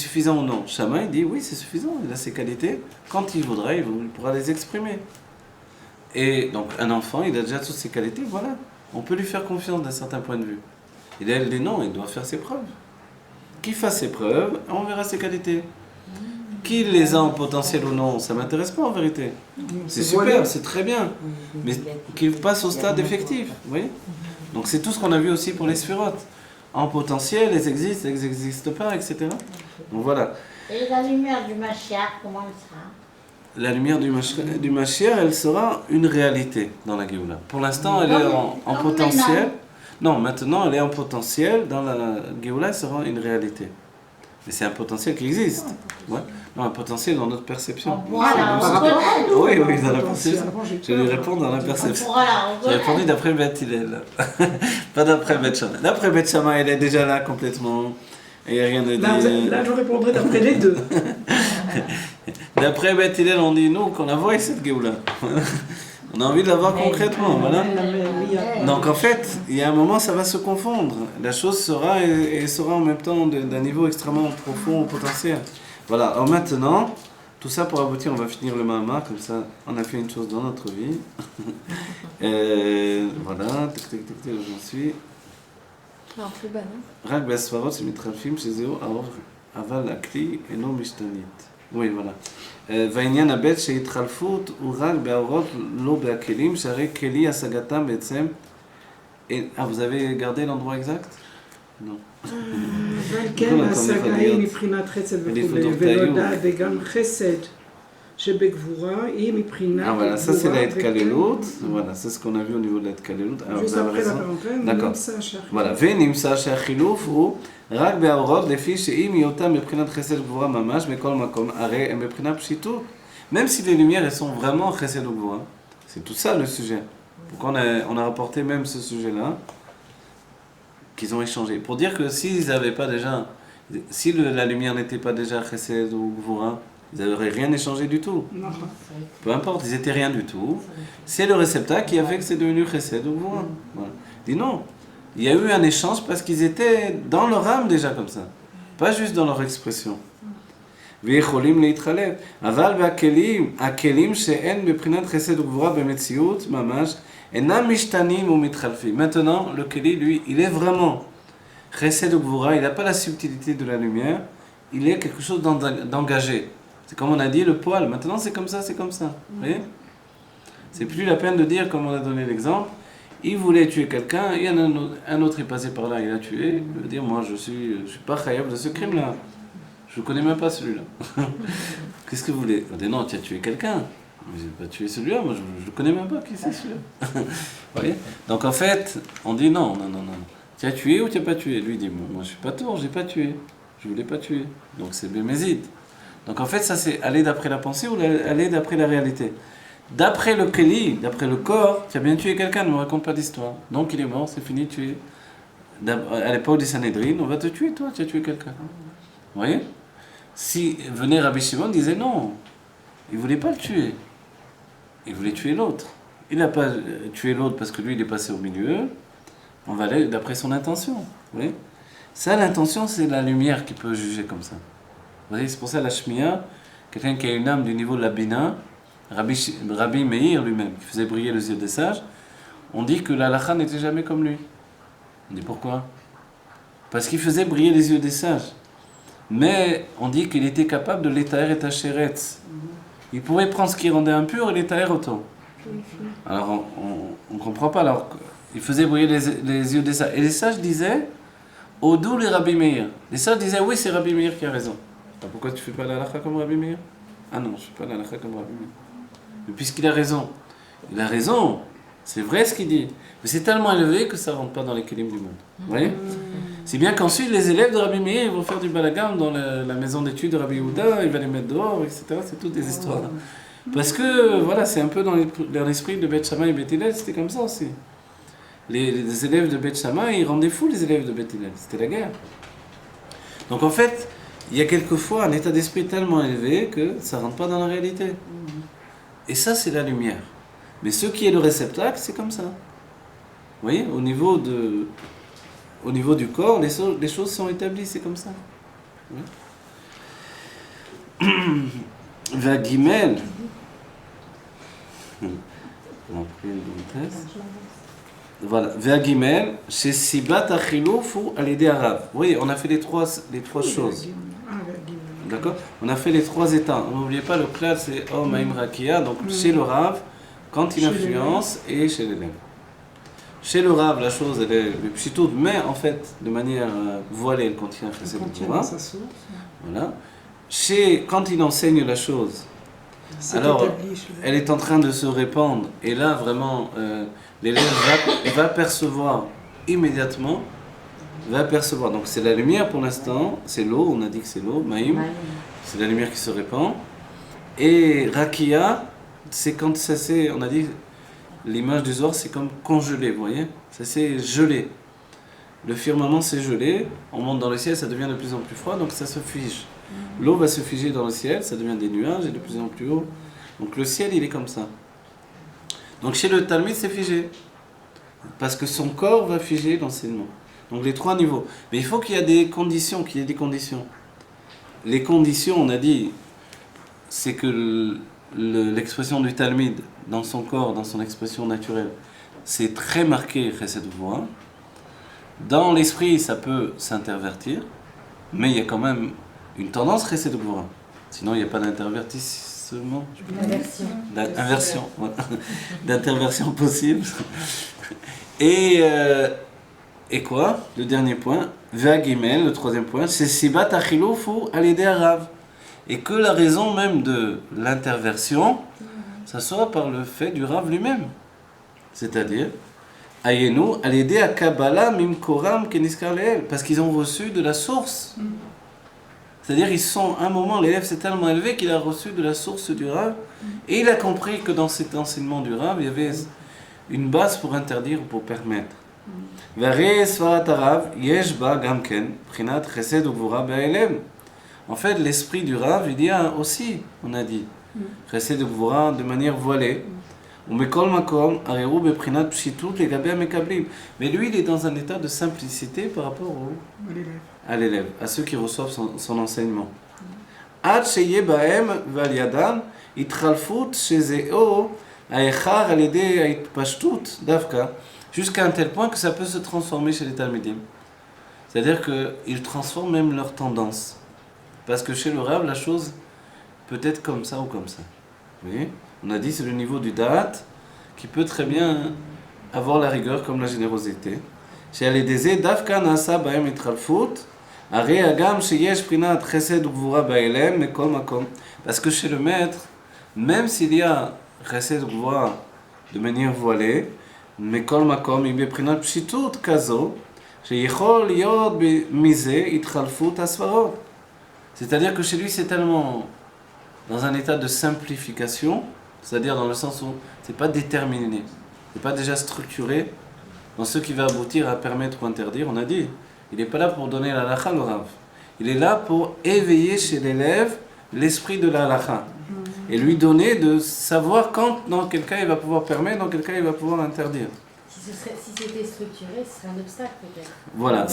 suffisant ou non. Shammai dit oui, c'est suffisant, il a ses qualités. Quand il voudra, il pourra les exprimer. Et donc, un enfant, il a déjà toutes ses qualités, voilà. On peut lui faire confiance d'un certain point de vue. Et elle dit non, il doit faire ses preuves. Qu'il fasse ses preuves, on verra ses qualités. Qu'il les a en potentiel ou non, ça ne m'intéresse pas en vérité. C'est super, c'est très bien. Mais qu'il passe au stade effectif, vous voyez. Donc c'est tout ce qu'on a vu aussi pour les sphérotes. En potentiel, elles n'existent pas, etc. Donc voilà. Et la lumière du Mashiach, comment elle sera? La lumière du Mashiach, elle sera une réalité dans la Géoula. Pour l'instant, elle est en potentiel. Non, maintenant, elle est en potentiel. Dans la Géoula, elle sera une réalité. Mais c'est un potentiel qui existe. Ouais. Non, un potentiel dans notre perception. Voilà, oui, dans la perception. Je vais lui répondre dans la perception. J'ai répondu d'après Beth Hillel. Pas d'après Beth Shammai. D'après Beth Shammai, elle est déjà là complètement. Et il n'y a rien à dire. Là, je répondrai d'après les deux. D'après Beth Hillel, on dit nous qu'on la voit cette Géoula. On a envie de la voir concrètement, voilà. Donc en fait, il y a un moment, ça va se confondre. La chose sera et sera en même temps d'un niveau extrêmement profond au potentiel. Voilà, alors maintenant, tout ça pour aboutir, on va finir le Mahamar, comme ça, on a fait une chose dans notre vie. Voilà, j'en suis. Alors, plus bas, non? Rak Besvarot, c'est Mitrafim, chez Zéo, Aval Akli, et non Mishtanit. Oui, voilà. והעניין הבית שהתחלפות הוא רק באורות, לא בהכלים, שהרי כלי השגתם בעצם... vous avez gardé l'endroit exact? Non. כן, ההשגה היא מבחינת חסד וכו', ולא וגם חסד שבגבורה היא מבחינת גבורה. Voilà, ça c'est la התקללות, voilà, c'est ce qu'on a vu au niveau de la התקללות. Juste après la parenthèse, נמצא שהחילוף. Voilà, ונמצא שהחילוף הוא רק באורות, לפי שאם היותם מבחינת חסד וגבורה ממש, מכל מקום, הרי הם מבחינת פשיטות. Même si les lumières elles sont vraiment chesed ou gvura, c'est tout ça le sujet. Pourquoi on a rapporté même ce sujet-là, qu'ils ont échangé. Pour dire que s'ils n'avaient pas déjà, si la lumière n'était pas déjà chesed ou gvura, ils n'auraient rien échangé du tout. Non. Peu importe, ils n'étaient rien du tout. C'est le réceptacle qui a fait que c'est devenu chesed ou gvura. Voilà. Dis non. Il y a eu un échange parce qu'ils étaient dans leur âme déjà comme ça, pas juste dans leur expression. ויכולים להתחלף, אבל הכלים שאין מבחינת חסד וגבורה במציאות ממש, אינם משתנים ומתחלפים. Maintenant, le keli, lui, il est vraiment chesed ou gvura, il n'a pas la subtilité de la lumière, il est quelque chose d'engagé. C'est comme on a dit, le poil, maintenant c'est comme ça, c'est comme ça. Vous voyez? C'est plus la peine de dire, comme on a donné l'exemple, il voulait tuer quelqu'un, il y en a un autre est passé par là, il a tué, il veut dire, moi je suis pas khayab de ce crime-là. Je ne connais même pas celui-là. Qu'est-ce que vous voulez? On dit non, tu as tué quelqu'un. Mais je n'ai pas tué celui-là, moi je ne connais même pas qui c'est celui-là. Vous voyez? Donc en fait, on dit non. Tu as tué ou tu n'as pas tué? Lui dit, moi je ne suis pas tort, je n'ai pas tué. Je ne voulais pas tuer. Donc c'est bémézide. Donc en fait, ça c'est aller d'après la pensée ou aller d'après la réalité. D'après le Keli, d'après le corps, tu as bien tué quelqu'un, ne me raconte pas d'histoire. Donc il est mort, c'est fini, tué. À l'époque du Sanhedrin, on va te tuer, toi, tu as tué quelqu'un. Vous voyez? Si venait Rabbi Shimon, disait non, il ne voulait pas le tuer. Il voulait tuer l'autre. Il n'a pas tué l'autre parce que lui, il est passé au milieu. On va aller d'après son intention. Vous voyez? Ça, l'intention, c'est la lumière qui peut juger comme ça. Vous voyez, c'est pour ça la Shmiya, quelqu'un qui a une âme du niveau de la Bina, Rabbi Meir lui-même, qui faisait briller les yeux des sages, on dit que l'halakha n'était jamais comme lui. On dit pourquoi? Parce qu'il faisait briller les yeux des sages. Mais on dit qu'il était capable de l'étaer et tachéretz. Il pouvait prendre ce qui rendait impur et l'étaer auto. Alors on ne comprend pas. Alors, il faisait briller les yeux des sages. Et les sages disaient, Odou les Rabbi Meir. Les sages disaient, oui, c'est Rabbi Meir qui a raison. Alors pourquoi tu ne fais pas l'halakha comme Rabbi Meir? Ah non, je ne fais pas l'halakha comme Rabbi Meir. Mais puisqu'il a raison, c'est vrai ce qu'il dit, mais c'est tellement élevé que ça ne rentre pas dans les kelim du monde. Vous voyez? C'est bien qu'ensuite les élèves de Rabbi Meir ils vont faire du balagan dans la maison d'études de Rabbi Yehuda, il va les mettre dehors, etc. C'est toutes des histoires. Parce que voilà, c'est un peu dans l'esprit de Beth Shammai et Beth Hillel, c'était comme ça aussi. Les élèves de Beth Shammai, ils rendaient fous les élèves de Beth Hillel, c'était la guerre. Donc en fait, il y a quelquefois un état d'esprit tellement élevé que ça ne rentre pas dans la réalité. Et ça, c'est la lumière. Mais ce qui est le réceptacle, c'est comme ça. Vous voyez, au niveau du corps, les choses sont établies, c'est comme ça. Oui. והגימל, voilà, והגימל, שסיבת החילוף הוא על ידי הרב. Vous voyez, on a fait les trois choses. D'accord? On a fait les trois états. N'oubliez pas, le clair c'est Om Maïm Rakia, donc chez le Rav, quand il influence, et chez l'élève. Chez le Rav, la chose, elle est le pchitoud, mais en fait, de manière voilée, elle contient Chesed Gvura. Voilà. Quand il enseigne la chose, alors elle est en train de se répandre, et là, vraiment, l'élève va percevoir immédiatement. Va percevoir. Donc c'est la lumière pour l'instant, c'est l'eau, on a dit que c'est l'eau, Maïm, c'est la lumière qui se répand. Et Rakia, c'est quand ça s'est, on a dit, l'image du Zohar c'est comme congelé, vous voyez, ça s'est gelé. Le firmament s'est gelé, on monte dans le ciel, ça devient de plus en plus froid, donc ça se fige. L'eau va se figer dans le ciel, ça devient des nuages et de plus en plus haut. Donc le ciel il est comme ça. Donc chez le Talmud c'est figé, parce que son corps va figer l'enseignement. Donc les trois niveaux. Mais il faut qu'il y ait des conditions, Les conditions, on a dit, c'est que l'expression du Talmud, dans son corps, dans son expression naturelle, c'est très marqué Chesed Gvura. Dans l'esprit, ça peut s'intervertir, mais il y a quand même une tendance Chesed Gvura. Sinon, il n'y a pas d'intervertissement. Inversion. Voilà. D'interversion possible. Et quoi? Le dernier point, Vagimel, le troisième point, c'est Sibat Achiluf ou Alidé Arav. Et que la raison même de l'interversion, ça soit par le fait du Rav lui-même. C'est-à-dire, Ayenu, Alidé à Kabbalah, Mimkoram, Keniskar Leel, parce qu'ils ont reçu de la source. C'est-à-dire, ils sont, à un moment, l'élève s'est tellement élevé qu'il a reçu de la source du Rav, et il a compris que dans cet enseignement du Rav, il y avait une base pour interdire ou pour permettre. En fait, l'esprit du Rav, il y a aussi, on a dit, Chesed Gvura de manière voilée. Mais lui, il est dans un état de simplicité par rapport à l'élève, à ceux qui reçoivent son enseignement. Jusqu'à un tel point que ça peut se transformer chez les Talmidim. C'est-à-dire qu'ils transforment même leur tendance. Parce que chez le Rav, la chose peut être comme ça ou comme ça. Vous voyez? On a dit c'est le niveau du Da'at qui peut très bien avoir la rigueur comme la générosité. Chez Aledeze, Dafka Nasa Baem Itralfut, Are Agam Sheyesh Prinat Chesed Gvura Baelem, Mekol Makom. Parce que chez le maître, même s'il y a Chesed Gvura de manière voilée, מכל מקום היא בבחינת פשיטות כזו שיכול להיות מזה התחלפות הסברות. C'est-à-dire que chez lui c'est tellement dans un état de simplification, c'est-à-dire dans le sens où c'est pas déterminé, c'est pas déjà structuré dans ce qui va aboutir à permettre ou interdire. On a dit, il n'est pas là pour donner la halakha au Rav, il est là pour éveiller chez l'élève l'esprit de la halakha. Et lui donner de savoir quand, dans quel cas il va pouvoir permettre, dans quel cas il va pouvoir interdire. Si c'était structuré, ce serait un obstacle peut-être. Voilà.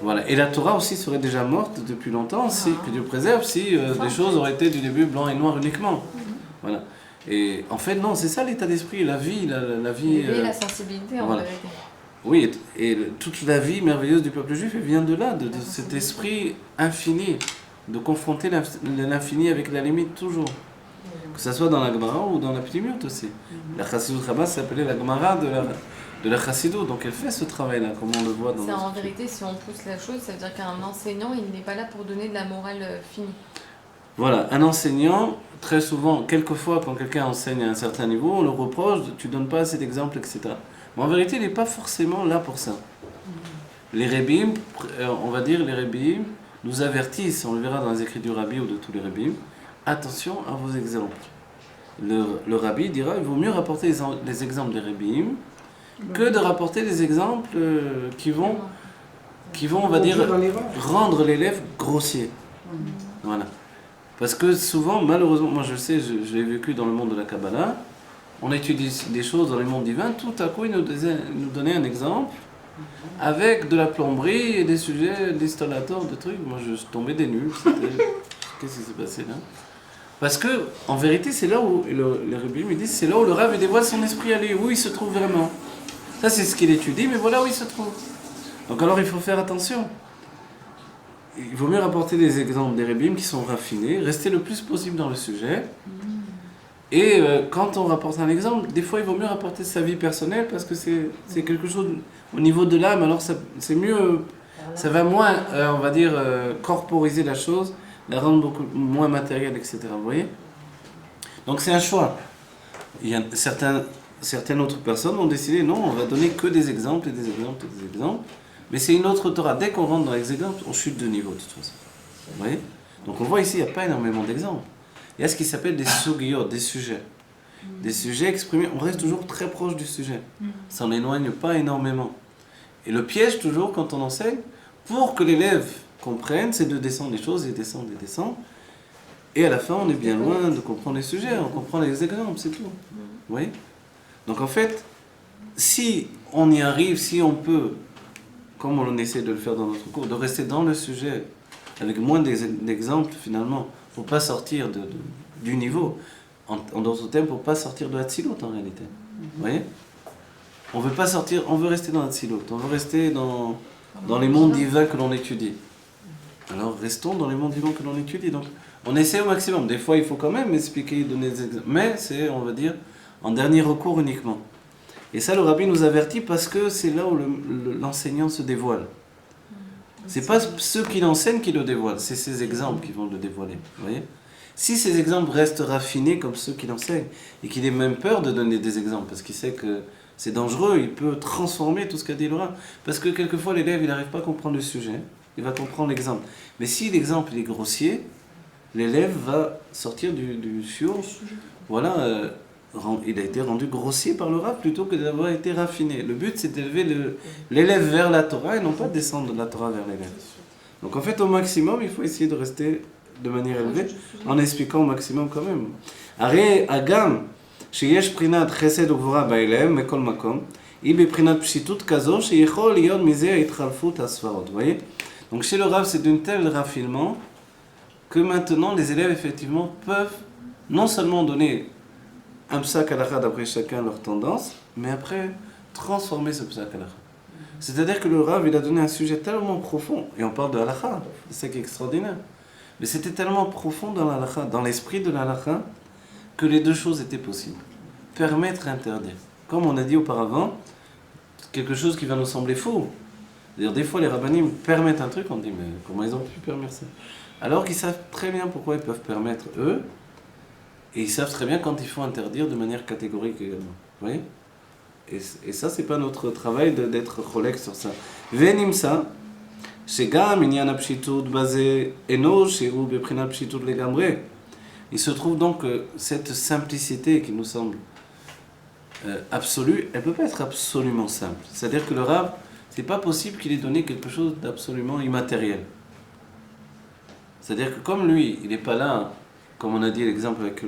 Voilà. Et la Torah aussi serait déjà morte depuis longtemps, que Dieu préserve, si les choses auraient été du début blanc et noir uniquement. Voilà. Et en fait, non, c'est ça l'état d'esprit, la vie, la vie. La sensibilité en vérité. Oui, et toute la vie merveilleuse du peuple juif, elle vient de là, de cet esprit infini, de confronter l'infini avec la limite toujours. Que ce soit dans la Gemara ou dans la Pnimiut aussi. La Chassidut Rabbah s'appelait la Gemara de la Chassidut, donc elle fait ce travail-là, comme on le voit dans. En vérité, si on pousse la chose, ça veut dire qu'un enseignant, il n'est pas là pour donner de la morale finie. Voilà, un enseignant, très souvent, quelquefois, quand quelqu'un enseigne à un certain niveau, on le reproche, tu donnes pas assez d'exemples, etc. Mais en vérité, il n'est pas forcément là pour ça. Les Rebim, on va dire, les Rebim nous avertissent, on le verra dans les écrits du Rabbi ou de tous les Rebim, attention à vos exemples. Le Rabbi dira, il vaut mieux rapporter les exemples des Rebim que de rapporter des exemples qui vont, on va dire, rendre l'élève grossier. Voilà. Parce que souvent, malheureusement, moi je sais, je l'ai vécu dans le monde de la Kabbalah, on étudie des choses dans le monde divin, tout à coup il nous donnait un exemple avec de la plomberie et des sujets d'installateurs, de trucs. Moi je tombais des nuls, Qu'est-ce qui s'est passé là? Parce que, en vérité, c'est là où, les Rebbe me disent, c'est là où le Rav dévoile son esprit à lui, où il se trouve vraiment. Ça, c'est ce qu'il étudie, mais voilà où il se trouve. Donc alors, il faut faire attention. Il vaut mieux rapporter des exemples des Rebbe qui sont raffinés, rester le plus possible dans le sujet. Et quand on rapporte un exemple, des fois, il vaut mieux rapporter sa vie personnelle, parce que c'est quelque chose au niveau de l'âme, alors c'est mieux, ça va moins, on va dire, corporiser la chose, la rendre beaucoup moins matérielle, etc. Vous voyez? Donc c'est un choix. Il y a certaines autres personnes ont décidé, non, on va donner que des exemples et des exemples et des exemples. Mais c'est une autre Torah. Dès qu'on rentre dans les exemples, on chute de niveau de toute façon. Vous voyez? Donc on voit ici, il n'y a pas énormément d'exemples. Il y a ce qui s'appelle des sugiyot, des sujets. Des sujets exprimés, on reste toujours très proche du sujet. Ça n'en éloigne pas énormément. Et le piège toujours quand on enseigne, pour que l'élève comprenne, c'est de descendre les choses et descendre et descendre. Et à la fin, on est bien loin de comprendre les sujets, on comprend les exemples, c'est tout. Vous voyez? Donc en fait, si on y arrive, si on peut, comme on essaie de le faire dans notre cours, de rester dans le sujet avec moins d'exemples finalement, pour ne pas sortir du niveau, en d'autres termes, pour ne pas sortir de Hatzilut en réalité. Vous voyez? On veut pas sortir, on veut rester dans Hatzilut, on veut rester dans les mondes divins que l'on étudie. Alors restons dans les mondes divins que l'on étudie. Donc on essaie au maximum. Des fois il faut quand même expliquer, donner des exemples. Mais c'est, on va dire, en dernier recours uniquement. Et ça le Rabbi nous avertit parce que c'est là où l'enseignant se dévoile. C'est pas ceux qui l'enseignent qui le dévoilent, c'est ces exemples qui vont le dévoiler. Vous voyez? Si ces exemples restent raffinés comme ceux qui l'enseignent, et qu'il ait même peur de donner des exemples, parce qu'il sait que c'est dangereux, il peut transformer tout ce qu'a dit le Rav. Parce que quelquefois l'élève il n'arrive pas à comprendre le sujet, il va comprendre l'exemple. Mais si l'exemple est grossier, l'élève va sortir du shiur. Voilà, il a été rendu grossier par le Rav plutôt que d'avoir été raffiné. Le but c'est d'élever l'élève vers la Torah et non pas de descendre de la Torah vers l'élève. Donc en fait au maximum il faut essayer de rester de manière élevée en expliquant au maximum quand même. Aré agam שיש בחינת חסד וגבורה באליהם מכל מקום, היא בבחינת פשיטות כזו שיכול להיות מזה התחלפות הספרות. Vous voyez? Donc chez le Rav, c'est d'un tel raffinement que maintenant les élèves effectivement peuvent non seulement donner un psak halakha d'après chacun leur tendance, mais après transformer ce psak halakha. C'est-à-dire que le Rav il a donné un sujet tellement profond, et on parle de halakha, c'est ça qui est extraordinaire, mais c'était tellement profond dans l'halakha, dans l'esprit de l'halakha, que les deux choses étaient possibles. Permettre et interdire. Comme on a dit auparavant, quelque chose qui va nous sembler fou. C'est-à-dire, des fois, les rabbanim permettent un truc, on dit, mais comment ils ont pu permettre ça? Alors qu'ils savent très bien pourquoi ils peuvent permettre eux, et ils savent très bien quand il faut interdire de manière catégorique également. Vous voyez? Et ça, c'est pas notre travail d'être cholek sur ça. Venimsa, שגם עניין הפשיטות בזה אינו שהוא בבחינת פשיטות לגמרי. Il se trouve donc que cette simplicité qui nous semble absolue, elle ne peut pas être absolument simple. C'est-à-dire que le Rav, c'est pas possible qu'il ait donné quelque chose d'absolument immatériel. C'est-à-dire que comme lui, il n'est pas là, comme on a dit l'exemple avec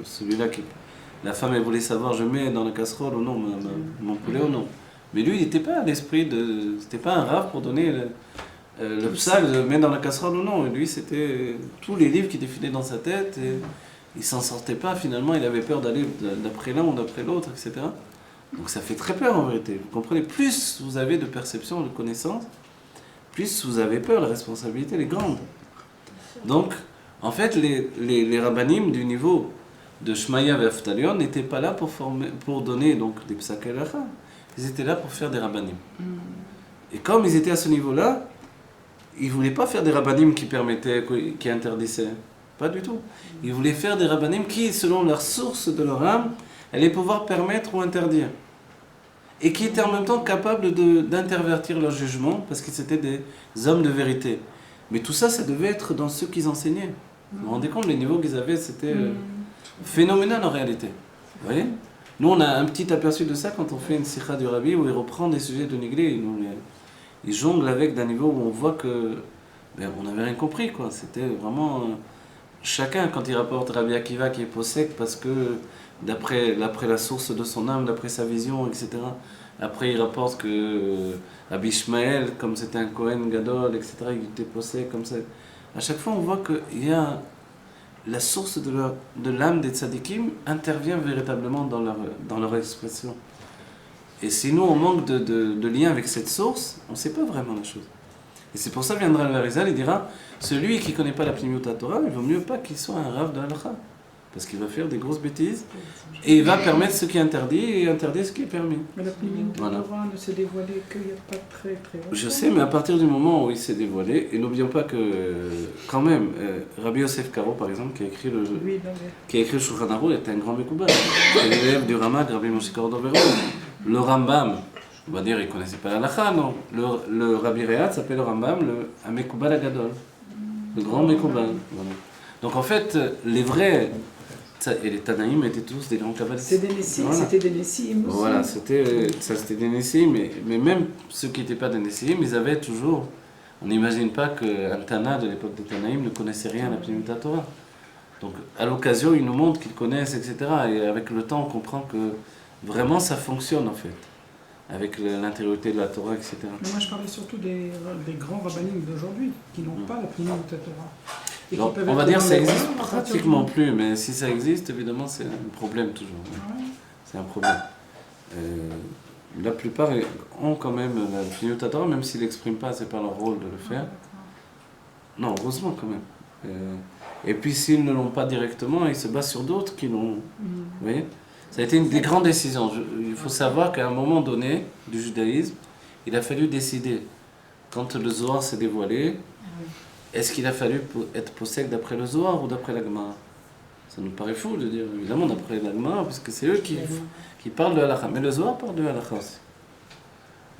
celui-là, la femme elle voulait savoir, je mets dans la casserole ou non, mon poulet ou non. Mais lui, il n'était pas à l'esprit de... C'était pas un Rav pour donner le psak de mettre dans la casserole ou non. Et lui, c'était tous les livres qui défilaient dans sa tête et il s'en sortait pas. Finalement, il avait peur d'aller d'après l'un ou d'après l'autre, etc. Donc ça fait très peur en vérité. Vous comprenez? Plus vous avez de perception, de connaissance, plus vous avez peur, la responsabilité elle est grande. Donc, en fait, les rabbanim du niveau de Shmaya et Aftalion n'étaient pas là pour donner donc, des psak halakha. Ils étaient là pour faire des rabbanim. Et comme ils étaient à ce niveau-là, ils ne voulaient pas faire des rabbanim qui permettaient, qui interdissaient. Pas du tout. Ils voulaient faire des rabbanim qui, selon leur source de leur âme, allaient pouvoir permettre ou interdire. Et qui étaient en même temps capables d'intervertir leur jugement, parce qu'ils étaient des hommes de vérité. Mais tout ça, ça devait être dans ceux qu'ils enseignaient. Vous vous rendez compte, les niveaux qu'ils avaient, c'était phénoménal en réalité. Vous voyez? Nous, on a un petit aperçu de ça quand on fait une sikha du Rabbi, où il reprend des sujets de Niglé. Il jongle avec d'un niveau où on voit que on n'avait rien compris, quoi. C'était vraiment chacun quand il rapporte Rabbi Akiva qui est possèque parce que d'après la source de son âme, d'après sa vision, etc. Après il rapporte que Rabbi Ishmael, comme c'était un Kohen Gadol, etc. Il était possèque comme ça. À chaque fois on voit qu'il y a la source de l'âme des tzadikim intervient véritablement dans leur expression. Et si nous, on manque de lien avec cette source, on ne sait pas vraiment la chose. Et c'est pour ça viendra le Arizal, il dira, celui qui ne connaît pas la Pnimiut Torah, il vaut mieux pas qu'il soit un rav de halakha. Parce qu'il va faire des grosses bêtises, et il va permettre ce qui est interdit, et interdire ce qui est permis. Mais la Pnimiut Torah ne s'est dévoilée qu'il n'y a pas très très longtemps. Je sais, mais à partir du moment où il s'est dévoilé, et n'oublions pas que, quand même, Rabbi Yosef Karo, par exemple, qui a écrit le Shulchan Aruch, était un grand Mekouba. C'est l'élève du Ramak, Rabbi Moshe Cordovero. Le Rambam, on va dire, il ne connaissait pas l'halakha, non. Le Rabbi Rehat s'appelle le Rambam, un Mekouba Agadol, le grand Mekouba. Voilà. Donc en fait, les vrais, et les Tanaïm étaient tous des grands kabbalistes. C'était des Nessim aussi. Voilà, c'était des Nessim, mais même ceux qui n'étaient pas des Nessim, ils avaient toujours. On n'imagine pas qu'un Tana de l'époque des Tanaïm ne connaissait rien à la Pnimiut Torah. Donc à l'occasion, ils nous montrent qu'ils connaissent, etc. Et avec le temps, on comprend que vraiment ça fonctionne en fait, avec l'intériorité de la Torah, etc. Mais moi je parlais surtout des grands rabbinim d'aujourd'hui, qui n'ont pas la Pnimiut Torah. Donc, on va dire que ça existe pratiquement plus, mais si ça existe, évidemment, c'est un problème toujours. Ouais. C'est un problème. La plupart ont quand même la Pnimiut Torah, même s'ils n'expriment pas, c'est pas leur rôle de le faire. Non, heureusement quand même. Et puis s'ils ne l'ont pas directement, ils se basent sur d'autres qui l'ont. Vous voyez ? Ça a été une des grandes décisions. Il faut savoir qu'à un moment donné du judaïsme, il a fallu décider. Quand le Zohar s'est dévoilé, est-ce qu'il a fallu être possède d'après le Zohar ou d'après la Gemara ? Ça nous paraît fou de dire, évidemment, d'après la Gemara, parce que c'est eux qui parlent de halakha. Mais le Zohar parle de halakha aussi.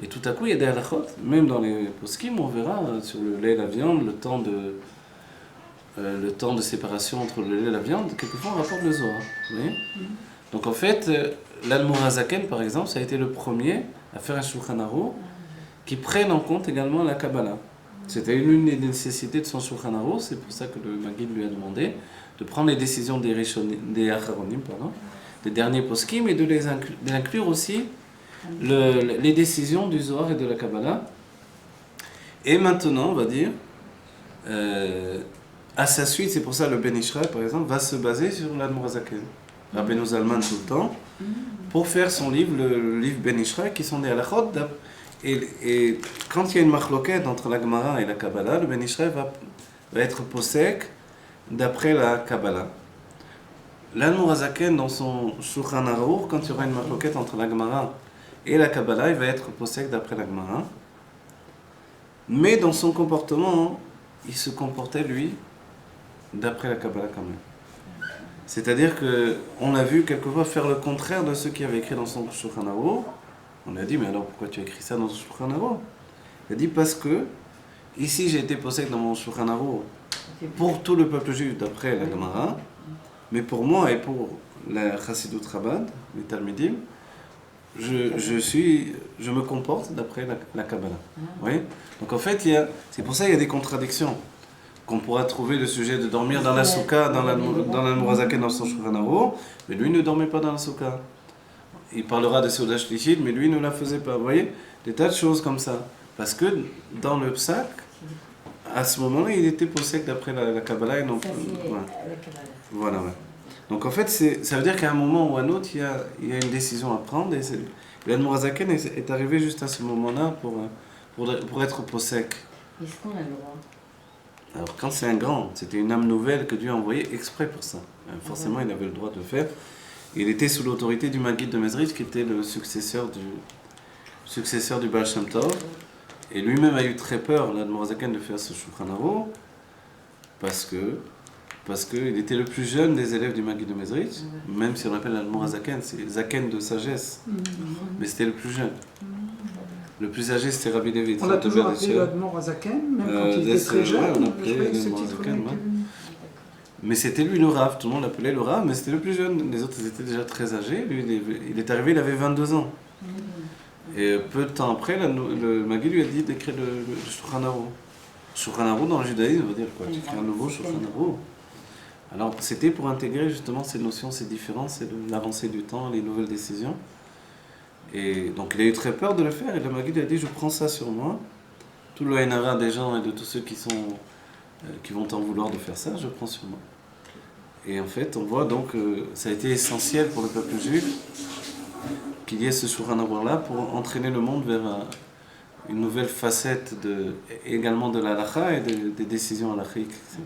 Et tout à coup, il y a des halakhot, même dans les poskim, on verra sur le lait et la viande, le temps de séparation entre le lait et la viande, quelquefois on rapporte le Zohar. Vous voyez ? Donc en fait, l'Admorazaken, par exemple, ça a été le premier à faire un Shulchan Aruch qui prenne en compte également la Kabbalah. C'était une des nécessités de son Shulchan Aruch, c'est pour ça que le Maguid lui a demandé de prendre les décisions des Acharonim, des derniers poskim, et de les inclure aussi les décisions du Zohar et de la Kabbalah. Et maintenant, on va dire, à sa suite, c'est pour ça le Ben Ishraï, par exemple, va se baser sur l'Admorazaken. Rabbeinu Zalman tout le temps, pour faire son livre, le livre Ben Ishraï, qui sont des halakhot. Et quand il y a une machloket entre la Gemara et la Kabbalah, le Ben Ishraï va être posek d'après la Kabbalah. L'Admorazaken, dans son Shulchan Aruch, quand il y aura une machloket entre la Gemara et la Kabbalah, il va être posek d'après la Gemara. Mais dans son comportement, il se comportait, lui, d'après la Kabbalah quand même. C'est-à-dire qu'on a vu quelquefois faire le contraire de ce qu'il avait écrit dans son Shulchan Aruch. On a dit, mais alors pourquoi tu as écrit ça dans ton Shulchan Aruch ? Il a dit, parce que ici j'ai été possède dans mon Shulchan Aruch pour tout le peuple juif d'après la Gemara, mais pour moi et pour la Chassidut Chabad, les Talmidim, je me comporte d'après la Kabbalah. Oui ? Donc en fait, c'est pour ça qu'il y a des contradictions. Qu'on pourra trouver le sujet de dormir dans la soukha, dans l'Admorazaken, dans son Shulchan Aruch, mais lui ne dormait pas dans la soukha. Il parlera de Seudah Shlichit, mais lui ne la faisait pas. Vous voyez ? Des tas de choses comme ça. Parce que dans le psak, à ce moment-là, il était possède d'après la Kabbalah et non plus. Voilà, ouais. Donc en fait, ça veut dire qu'à un moment ou à un autre, il y a une décision à prendre. Et l'Admorazaken est arrivé juste à ce moment-là pour être possède. Est-ce qu'on a le droit ? Alors quand c'est un grand, c'était une âme nouvelle que Dieu a envoyée exprès pour ça. Forcément, il avait le droit de le faire. Il était sous l'autorité du Maguid de Mezrich, qui était le successeur du Baal Shem Tov. Et lui-même a eu très peur, l'Admorazaken, de faire ce Shulchan Aruch, parce qu'il était le plus jeune des élèves du Maguid de Mezrich, même si on appelle l'Admorazaken, c'est Zaken de sagesse, mais c'était le plus jeune. Le plus âgé, c'était Rabbi Levi. On l'a toujours appelé l'Admorazaken, même quand il était très jeune. On appelait l'Admorazaken, mais c'était lui le Rav, tout le monde l'appelait le Rav, mais c'était le plus jeune. Les autres, ils étaient déjà très âgés. Lui, il est arrivé, il avait 22 ans. Et peu de temps après, le Maguid lui a dit d'écrire le Shulchan Aruch. Shulchan Aruch, dans le judaïsme, ça veut dire quoi ? Tu écris un nouveau Shulchan Aruch. Alors, c'était pour intégrer justement ces notions, ces différences, et l'avancée du temps, les nouvelles décisions. Et donc, il a eu très peur de le faire, et le Maguid lui a dit, je prends ça sur moi. Tout le Haïnara des gens et de tous ceux qui vont t'en vouloir de faire ça, je prends sur moi. Et en fait, on voit donc que ça a été essentiel pour le peuple juif qu'il y ait ce Shulchan Aruch là pour entraîner le monde vers une nouvelle facette également de la halakha et des décisions halachiques, etc.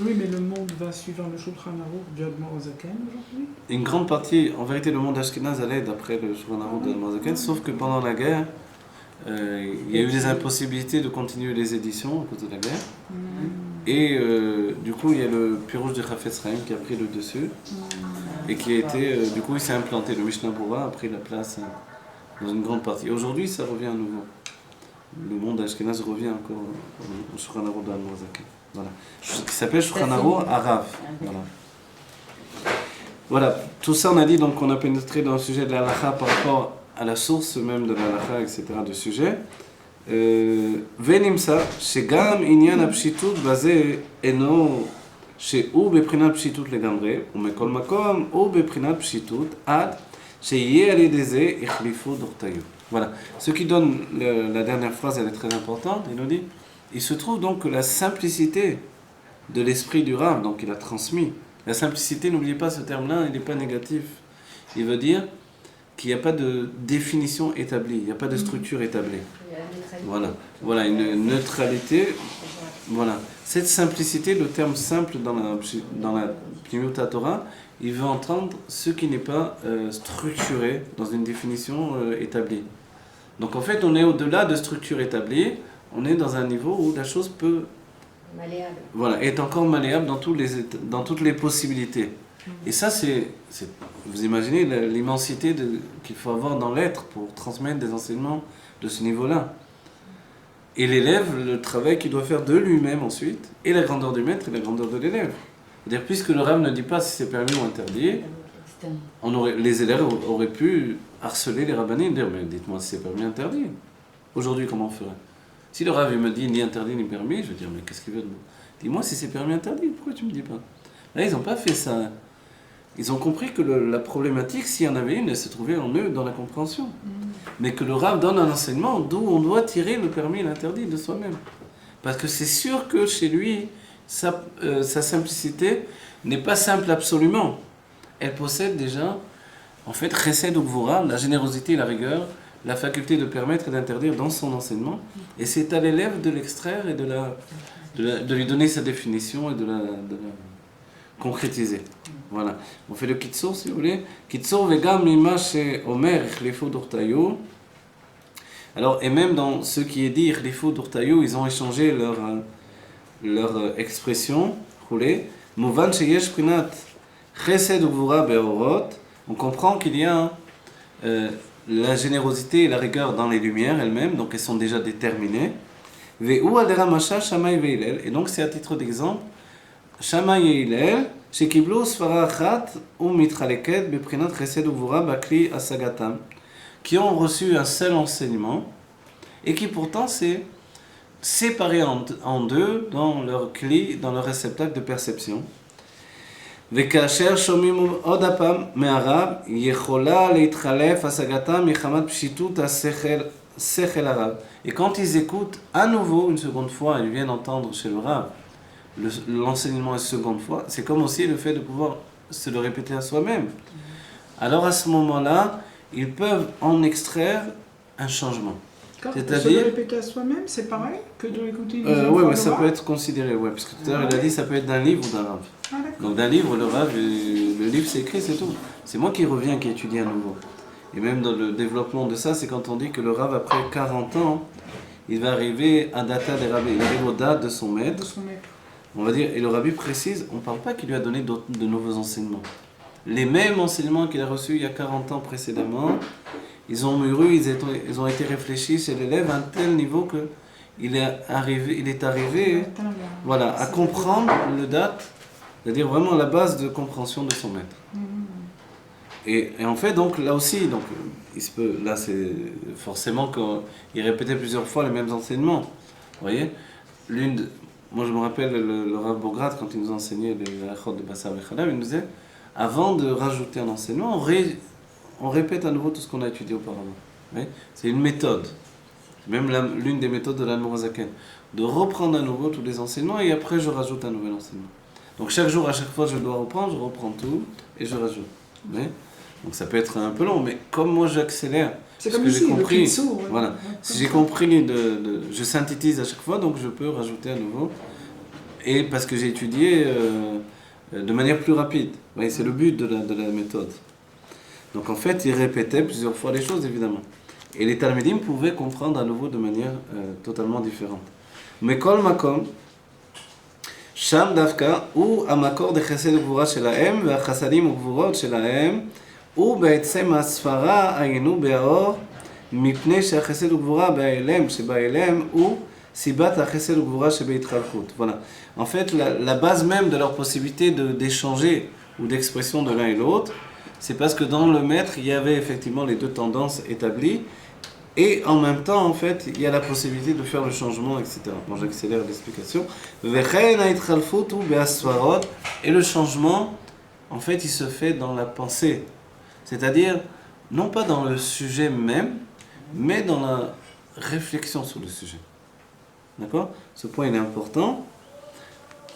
Oui, mais le monde va suivre le Shulchan Aruch du Admor Zaken aujourd'hui. Une grande partie, en vérité, le monde ashkénaze allait d'après le Shulchan Aruch de l'Admor Zaken, sauf que pendant la guerre, il y a eu des impossibilités de continuer les éditions à cause de la guerre. Et du coup, il y a le Pirouche de Chafetz Chaim qui a pris le dessus et qui a été, du coup, il s'est implanté. Le Mishnah Berurah a pris la place dans une grande partie. Aujourd'hui, ça revient à nouveau. Le monde ashkénaze revient encore au Shulchan Aruch de l'Admor Zaken. Voilà. Qui s'appelle Shulchan Aruch Arav. Voilà. Voilà. Tout ça, on a dit donc qu'on a pénétré dans le sujet de la halakha par rapport à la source même de la halakha, etc. du sujet. ונמצא שגם עניין הפשיטות בזה אינו שהוא בבחינת פשיטות לגמרי, ומכל מקום הוא בבחינת פשיטות עד שיהיה על ידי זה החליפו דורתיו. Voilà. Ce qui donne la dernière phrase, elle est très importante, il nous dit, il se trouve donc que la simplicité de l'esprit du Rav, donc il a transmis, la simplicité, n'oubliez pas ce terme-là, il n'est pas négatif, il veut dire qu'il n'y a pas de définition établie, il n'y a pas de structure établie. Voilà, une neutralité. Voilà. Cette simplicité, le terme simple dans la Pnimiut Torah, il veut entendre ce qui n'est pas structuré dans une définition établie. Donc en fait, on est au-delà de structure établie, on est dans un niveau où la chose peut être encore malléable dans toutes les possibilités. Et ça, vous imaginez l'immensité qu'il faut avoir dans l'être pour transmettre des enseignements de ce niveau-là. Et l'élève, le travail qu'il doit faire de lui-même ensuite, et la grandeur du maître et la grandeur de l'élève. C'est-à-dire, puisque le Rav ne dit pas si c'est permis ou interdit, les élèves auraient pu harceler les rabbinim et dire « mais dites-moi si c'est permis ou interdit. Aujourd'hui, comment on ferait ?» Si le Rav me dit ni interdit ni permis, je vais dire « mais qu'est-ce qu'il veut de moi ? Dis-moi si c'est permis ou interdit, pourquoi tu ne me dis pas ?» Là, ils n'ont pas fait ça. Ils ont compris que la problématique, s'il y en avait une, elle se trouvait en eux, dans la compréhension. Mais que le Rav donne un enseignement d'où on doit tirer le permis et l'interdit de soi-même. Parce que c'est sûr que chez lui, sa simplicité n'est pas simple absolument. Elle possède déjà, en fait, chesed ou gvura, la générosité et la rigueur, la faculté de permettre et d'interdire dans son enseignement. Et c'est à l'élève de l'extraire et de lui donner sa définition et de la concrétiser. Voilà. On fait le Kitsour si vous voulez. Kitsour vegam mima sheomer ichlifou dortayu. Alors, et même dans ce qui est dit ichlifou dortayu, ils ont échangé leur expression. Mouvan sheyesh prinat chesed ugvura beorot. On comprend qu'il y a la générosité et la rigueur dans les lumières elles-mêmes, donc elles sont déjà déterminées. Ve'u adera masha Shammai ve'Hillel. Et donc c'est à titre d'exemple, Shammai et Hillel, שקיבלו סברה אחת ומתחלקת בבחינת חסד וגבורה בכלי השגתם, qui ont reçu un seul enseignement et qui pourtant s'est séparé en deux dans leur cli, dans leur réceptacle de perception. וכאשר שומעים עוד הפעם מהרב, יכולה להתחלף השגתם מחמת פשיטות השכל הרב. Et quand ils écoutent à nouveau une seconde fois, ils viennent entendre chez le Rav l'enseignement une seconde fois, c'est comme aussi le fait de pouvoir se le répéter à soi-même. Alors à ce moment-là, ils peuvent en extraire un changement. C'est-à-dire, se le répéter à soi-même, c'est pareil que de l'écouter une deuxième fois. Oui, mais ça peut être considéré, parce que tout à l'heure il a dit ça peut être d'un livre ou d'un Rav. Donc d'un livre, le Rav, le livre c'est écrit, c'est tout. C'est moi qui reviens, qui étudie à nouveau. Et même dans le développement de ça, c'est quand on dit que le Rav, après 40 ans, il va arriver à data des rabbis, il arrive aux dates de son maître. On va dire, et le rabbi précise, on ne parle pas qu'il lui a donné de nouveaux enseignements. Les mêmes enseignements qu'il a reçus il y a 40 ans précédemment, ils ont mûri, ils ont été réfléchis chez l'élève à un tel niveau qu'il est arrivé voilà, à comprendre le date, c'est-à-dire vraiment la base de compréhension de son maître. Et en fait, donc là aussi, donc, là c'est forcément qu'il répétait plusieurs fois les mêmes enseignements. Vous voyez, moi je me rappelle le Rav Bograd, quand il nous enseignait les halachot de Bassar Vechalav, il nous disait, avant de rajouter un enseignement, on répète à nouveau tout ce qu'on a étudié auparavant. C'est une méthode, c'est même l'une des méthodes de l'Admor Zaken, de reprendre à nouveau tous les enseignements et après je rajoute un nouvel enseignement. Donc chaque jour, à chaque fois je dois reprendre, je reprends tout et je rajoute. Oui. Donc ça peut être un peu long, mais comme moi j'accélère, C'est parce comme que ici, j'ai le compris, kitsu, ouais. voilà, Ouais, si comme j'ai ça. compris, je synthétise à chaque fois, donc je peux rajouter à nouveau. Et parce que j'ai étudié de manière plus rapide. Vous voyez, c'est le but de la méthode. Donc en fait, il répétait plusieurs fois les choses, évidemment. Et les Talmidim pouvaient comprendre à nouveau de manière totalement différente. Mais kol makom, שם דווקא הוא המקור דחסד וגבורה שלהם והחסדים וגבורות שלהם הוא בעצם הספרה היינו באור מפני שהחסד וגבורה בהיעלם שבהיעלם הוא סיבת החסד וגבורה שבהתחלפות. Voilà. En fait, la base même de leur possibilité d'échanger ou d'expression de l'un et l'autre, c'est parce que dans le maître, il y avait effectivement les deux tendances établies. Et en même temps, en fait, il y a la possibilité de faire le changement, etc. Bon, j'accélère l'explication. Et le changement, en fait, il se fait dans la pensée. C'est-à-dire, non pas dans le sujet même, mais dans la réflexion sur le sujet. D'accord ? Ce point, il est important.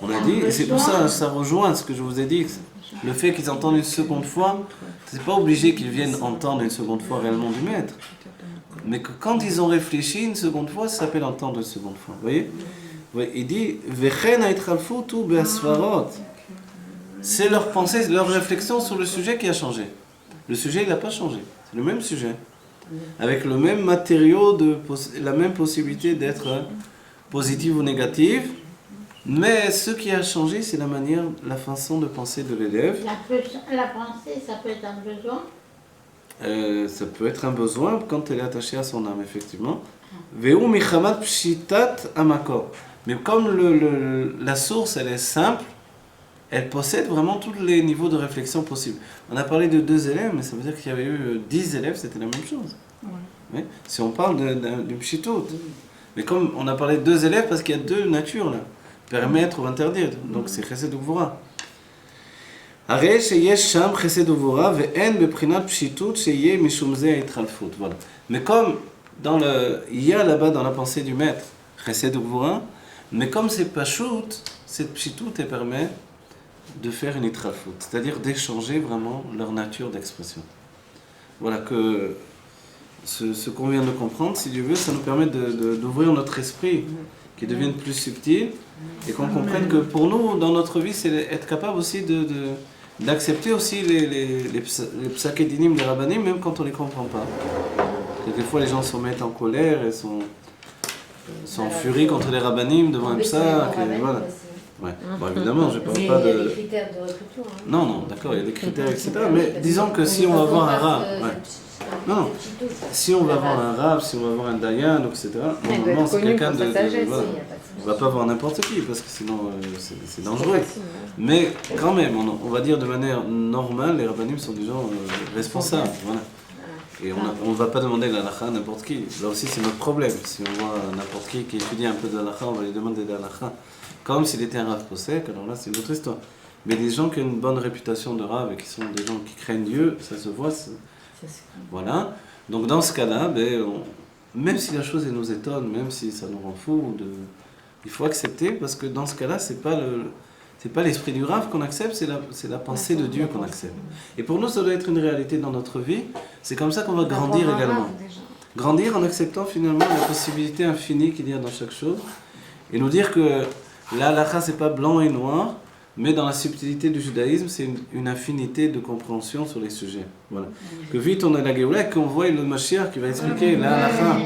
On a dit, et c'est pour ça, ça rejoint ce que je vous ai dit. Le fait qu'ils entendent une seconde fois, c'est pas obligé qu'ils viennent entendre une seconde fois réellement du maître. Mais que quand ils ont réfléchi une seconde fois, ça s'appelle entendre une seconde fois. Vous voyez ? Oui, il dit c'est leur pensée, leur réflexion sur le sujet qui a changé. Le sujet, il n'a pas changé. C'est le même sujet. Avec le même matériau, la même possibilité d'être positive ou négative. Mais ce qui a changé, c'est la manière, la façon de penser de l'élève. La pensée, ça peut être un besoin. Ça peut être un besoin quand elle est attachée à son âme, effectivement. Ve'u michamat pshitat amakor. Mais comme la source, elle est simple, elle possède vraiment tous les niveaux de réflexion possibles. On a parlé de 2 élèves, mais ça veut dire qu'il y avait eu 10 élèves, c'était la même chose. Ouais. Oui. Si on parle du pshitot. Mais comme on a parlé de 2 élèves, parce qu'il y a 2 natures là, permettre ou interdire. Donc c'est chesed ou gvura. הרי שיש שם חסד וגבורה ואין בבחינת פשיטות שיהיה משום זה ההתחלפות. Voilà. Mais comme il y a là-bas dans la pensée du maître chesed ou gvura, mais comme c'est pashut, cette pshitut elle permet de faire une itchalfut, c'est-à-dire d'échanger vraiment leur nature d'expression. Voilà que ce qu'on vient de comprendre, si Dieu veut, ça nous permet d'ouvrir notre esprit, qui devienne plus subtil, et qu'on comprenne que pour nous, dans notre vie, c'est être capable aussi d'accepter aussi les psakédinim, les rabbanim, même quand on ne les comprend pas. Quelquefois, les gens se mettent en colère et sont en furie contre les rabbanim devant un psak. Voilà. Ouais. Bon, évidemment, je ne parle pas Il y a de... des critères de recrutement. Hein. Non, d'accord, il y a des critères, etc. Mais disons que si on va voir un rab, non, si on va voir un rab, si on va voir un dayan, etc., normalement, c'est quelqu'un de... Voilà. On ne va pas voir n'importe qui, parce que sinon, c'est dangereux. Mais quand même, on va dire de manière normale, les rabbanim sont des gens responsables. Voilà. Et on ne va pas demander l'halakha à n'importe qui. Là aussi, c'est notre problème. Si on voit n'importe qui étudie un peu de l'halakha, on va lui demander de l'halakha. Comme s'il était un Rav Posek, alors là, c'est une autre histoire. Mais des gens qui ont une bonne réputation de Rav et qui sont des gens qui craignent Dieu, ça se voit. Voilà. Donc dans ce cas-là, même si la chose elle nous étonne, même si ça nous rend fou, il faut accepter, parce que dans ce cas-là, c'est pas l'esprit du Rav qu'on accepte, c'est la pensée de Dieu qu'on accepte. Et pour nous, ça doit être une réalité dans notre vie. C'est comme ça qu'on va grandir également. Grandir en acceptant finalement la possibilité infinie qu'il y a dans chaque chose. Et nous dire que la halakha, c'est pas blanc et noir, mais dans la subtilité du judaïsme, c'est une infinité de compréhension sur les sujets. Voilà. Que vite on a la Géoula et qu'on voit le Mashiach qui va expliquer la halakha,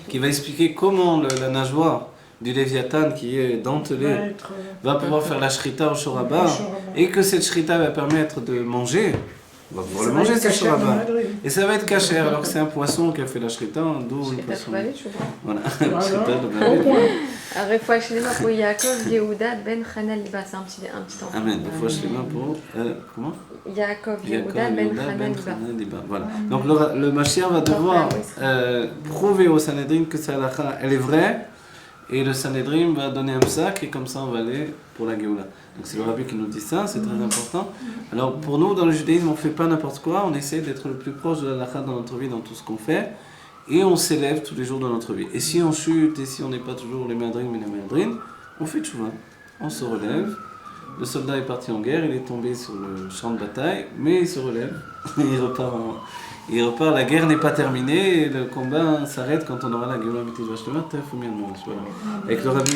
qui va expliquer comment la nageoire du Léviathan qui est dentelée va pouvoir faire la shrita au shoraba, et que cette shrita va permettre de manger. On va pouvoir le manger, ce shoraba. Et ça va être caché, alors que c'est un poisson qui a fait la shrita, d'où le poisson. Voilà, Refoua Shlema pour Yaakov Yehuda ben Chana Liba, c'est un petit enfant. Amen. Refoua Shlema pour comment Yaakov Yehuda ben Chana Liba. Voilà. Donc le Mashiach va devoir prouver au Sanhedrin que cette halakha elle est vraie, et le Sanhedrin va donner un psak, et comme ça on va aller pour la Géoula. Donc c'est le Rabbi qui nous dit ça, c'est très important. Alors pour nous, dans le judaïsme, on ne fait pas n'importe quoi, on essaie d'être le plus proche de la halakha dans notre vie, dans tout ce qu'on fait. Et on s'élève tous les jours de notre vie. Et si on chute, et si on n'est pas toujours les madrines, mais les madrines, on fait tchouva. On se relève, Le soldat est parti en guerre, il est tombé sur le champ de bataille, mais il se relève, il repart, la guerre n'est pas terminée, et le combat s'arrête quand on aura la Géoula Amitid Vashlemat, avec le Rabbi